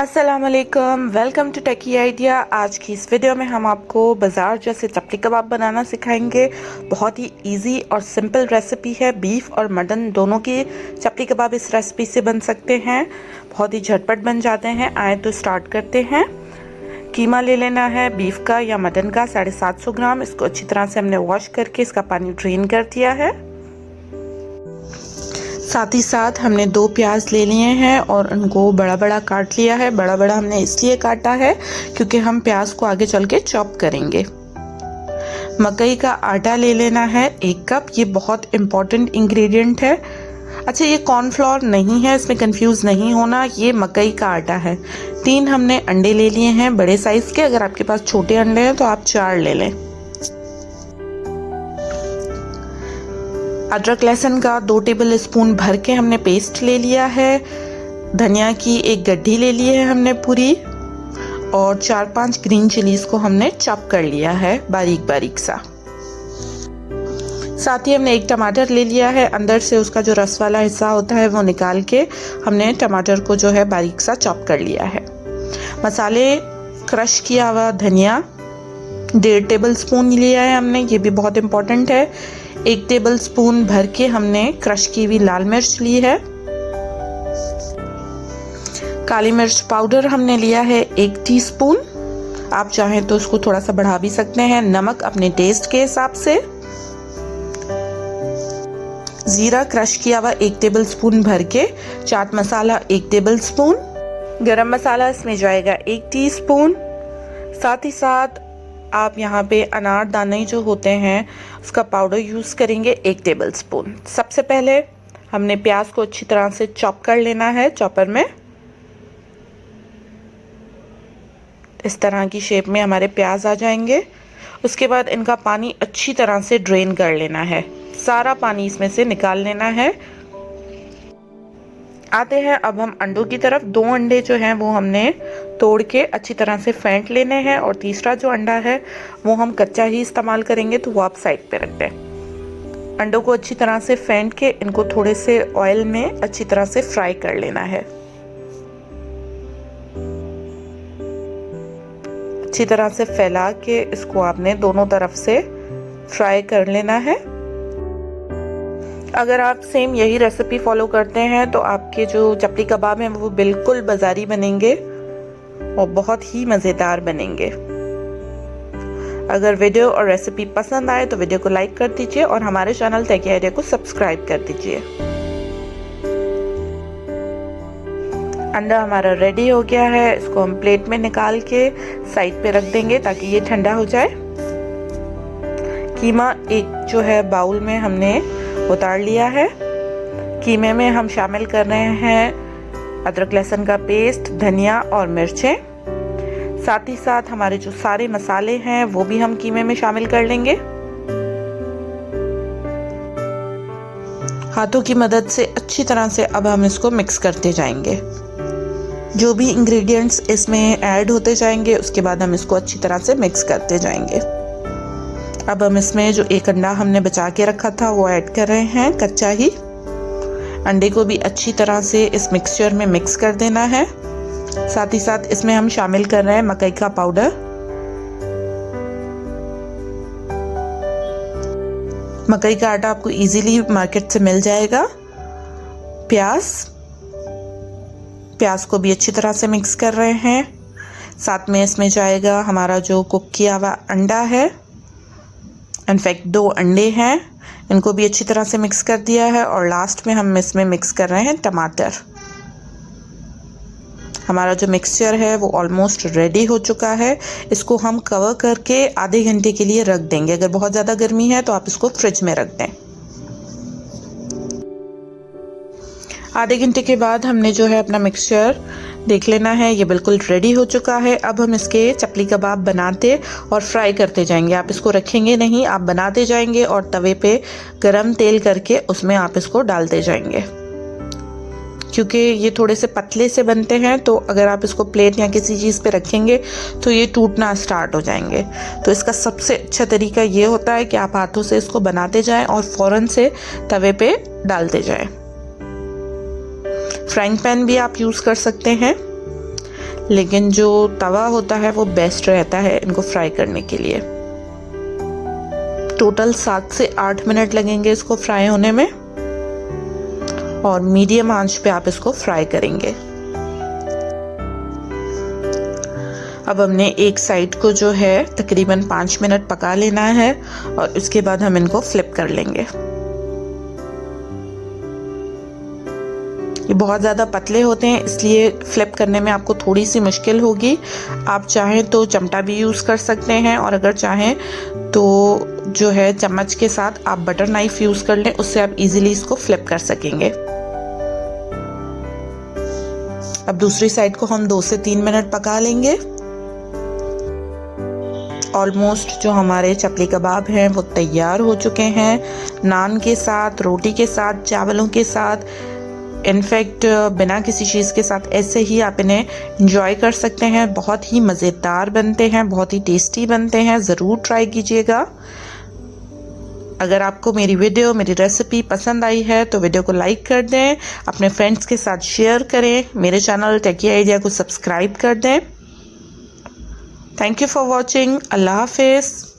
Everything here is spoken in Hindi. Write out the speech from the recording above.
अस्सलाम वालेकुम, वेलकम टू टेकी आइडिया। आज की इस वीडियो में हम आपको बाज़ार जैसे चपली कबाब बनाना सिखाएंगे। बहुत ही इजी और सिंपल रेसिपी है। बीफ और मटन दोनों की चपली कबाब इस रेसिपी से बन सकते हैं। बहुत ही झटपट बन जाते हैं। आए तो स्टार्ट करते हैं। कीमा ले लेना है बीफ का या मटन का 750 ग्राम। इसको अच्छी तरह से हमने वॉश करके इसका पानी ड्रेन कर दिया है। साथ ही साथ हमने 2 प्याज ले लिए हैं और उनको बड़ा बड़ा काट लिया है। बड़ा बड़ा हमने इसलिए काटा है क्योंकि हम प्याज को आगे चल के चॉप करेंगे। मकई का आटा ले लेना है 1 कप। ये बहुत इम्पॉर्टेंट इंग्रेडिएंट है। अच्छा, ये कॉर्नफ्लोर नहीं है, इसमें कंफ्यूज नहीं होना, ये मकई का आटा है। 3 हमने अंडे ले लिए हैं बड़े साइज के। अगर आपके पास छोटे अंडे हैं तो आप 4 ले लें। अदरक लहसुन का 2 टेबल स्पून भर के हमने पेस्ट ले लिया है। धनिया की 1 गड्ढी ले ली है हमने पूरी, और 4-5 ग्रीन चिलीज को हमने चॉप कर लिया है बारीक बारीक सा। साथ ही हमने 1 टमाटर ले लिया है। अंदर से उसका जो रस वाला हिस्सा होता है वो निकाल के हमने टमाटर को जो है बारीक सा चॉप कर लिया है। मसाले, क्रश किया हुआ धनिया 1.5 टेबल स्पून लिया है हमने, ये भी बहुत इम्पोर्टेंट है। 1 टेबल स्पून भर के हमने क्रश की हुई लाल मिर्च ली है। काली मिर्च पाउडर हमने लिया है 1 टीस्पून। आप चाहें तो उसको थोड़ा सा बढ़ा भी सकते हैं। नमक अपने टेस्ट के हिसाब से। जीरा क्रश किया हुआ 1 टेबल स्पून भर के। Chaat masala 1 table spoon. गरम मसाला इसमें जाएगा 1 टीस्पून। साथ ही साथ आप यहाँ पे अनारदाने जो होते हैं उसका पाउडर यूज़ करेंगे 1 टेबल स्पून। सबसे पहले हमने प्याज को अच्छी तरह से चॉप कर लेना है चॉपर में। इस तरह की शेप में हमारे प्याज आ जाएंगे। उसके बाद इनका पानी अच्छी तरह से ड्रेन कर लेना है। सारा पानी इसमें से निकाल लेना है। आते हैं अब हम अंडों की तरफ। 2 अंडे जो हैं वो हमने तोड़ के अच्छी तरह से फेंट लेने हैं, और तीसरा जो अंडा है वो हम कच्चा ही इस्तेमाल करेंगे, तो वो आप साइड पे रख दें। अंडों को अच्छी तरह से फेंट के इनको थोड़े से ऑयल में अच्छी तरह से फ्राई कर लेना है। अच्छी तरह से फैला के इसको आपने दोनों तरफ से फ्राई कर लेना है। अगर आप सेम यही रेसिपी फॉलो करते हैं तो आपके जो चपली कबाब हैं वो बिल्कुल बाजारी बनेंगे और बहुत ही मज़ेदार बनेंगे। अगर वीडियो और रेसिपी पसंद आए तो वीडियो को लाइक कर दीजिए और हमारे चैनल टेकी आइडिया को सब्सक्राइब कर दीजिए। अंडा हमारा रेडी हो गया है। इसको हम प्लेट में निकाल के साइड पे रख देंगे ताकि ये ठंडा हो जाए। कीमा एक जो है बाउल में हमने उतार लिया है। कीमे में हम शामिल कर रहे हैं अदरक लहसुन का पेस्ट, धनिया और मिर्चें। साथ ही साथ हमारे जो सारे मसाले हैं वो भी हम कीमे में शामिल कर लेंगे। हाथों की मदद से अच्छी तरह से अब हम इसको मिक्स करते जाएंगे। जो भी इंग्रेडिएंट्स इसमें ऐड होते जाएंगे उसके बाद हम इसको अच्छी तरह से मिक्स करते जाएंगे। अब हम इसमें जो 1 अंडा हमने बचा के रखा था वो ऐड कर रहे हैं कच्चा ही। अंडे को भी अच्छी तरह से इस मिक्सचर में मिक्स कर देना है। साथ ही साथ इसमें हम शामिल कर रहे हैं मकई का पाउडर। मकई का आटा आपको इजीली मार्केट से मिल जाएगा। प्याज को भी अच्छी तरह से मिक्स कर रहे हैं। साथ में इसमें जाएगा हमारा जो कुक किया हुआ अंडा है। इनफैक्ट 2 अंडे हैं, इनको भी अच्छी तरह से मिक्स कर दिया है। और लास्ट में हम इसमें मिक्स कर रहे हैं टमाटर। हमारा जो मिक्सचर है वो ऑलमोस्ट रेडी हो चुका है। इसको हम कवर करके आधे घंटे के लिए रख देंगे। अगर बहुत ज़्यादा गर्मी है तो आप इसको फ्रिज में रख दें। आधे घंटे के बाद हमने जो है अपना मिक्सचर देख लेना है, ये बिल्कुल रेडी हो चुका है। अब हम इसके चपली कबाब बनाते और फ्राई करते जाएंगे। आप इसको रखेंगे नहीं, आप बनाते जाएंगे और तवे पे गरम तेल करके उसमें आप इसको डालते जाएंगे। क्योंकि ये थोड़े से पतले से बनते हैं तो अगर आप इसको प्लेट या किसी चीज़ पे रखेंगे तो ये टूटना स्टार्ट हो जाएंगे। तो इसका सबसे अच्छा तरीका ये होता है कि आप हाथों से इसको बनाते जाएं और फ़ौरन से तवे पे डालते जाएं। फ्राइंग पैन भी आप यूज़ कर सकते हैं, लेकिन जो तवा होता है वो बेस्ट रहता है इनको फ्राई करने के लिए। टोटल 7 से 8 मिनट लगेंगे इसको फ्राई होने में और मीडियम आंच पे आप इसको फ्राई करेंगे। अब हमने एक साइड को जो है तकरीबन 5 मिनट पका लेना है और उसके बाद हम इनको फ्लिप कर लेंगे। ये बहुत ज़्यादा पतले होते हैं इसलिए फ्लिप करने में आपको थोड़ी सी मुश्किल होगी। आप चाहें तो चमटा भी यूज़ कर सकते हैं और अगर चाहें तो जो है चम्मच के साथ आप बटर नाइफ यूज़ कर लें, उससे आप इजीली इसको फ्लिप कर सकेंगे। अब दूसरी साइड को हम 2 से 3 मिनट पका लेंगे। ऑलमोस्ट जो हमारे चपली कबाब हैं वो तैयार हो चुके हैं, नान के साथ, रोटी के साथ, चावलों के साथ, इनफैक्ट बिना किसी चीज़ के साथ ऐसे ही आप इन्हें इंजॉय कर सकते हैं। बहुत ही मज़ेदार बनते हैं, बहुत ही टेस्टी बनते हैं, ज़रूर ट्राई कीजिएगा। अगर आपको मेरी वीडियो, मेरी रेसिपी पसंद आई है तो वीडियो को लाइक कर दें, अपने फ्रेंड्स के साथ शेयर करें, मेरे चैनल टेकी आइडिया को सब्सक्राइब कर दें। Thank you for watching. अल्लाह हाफिज़।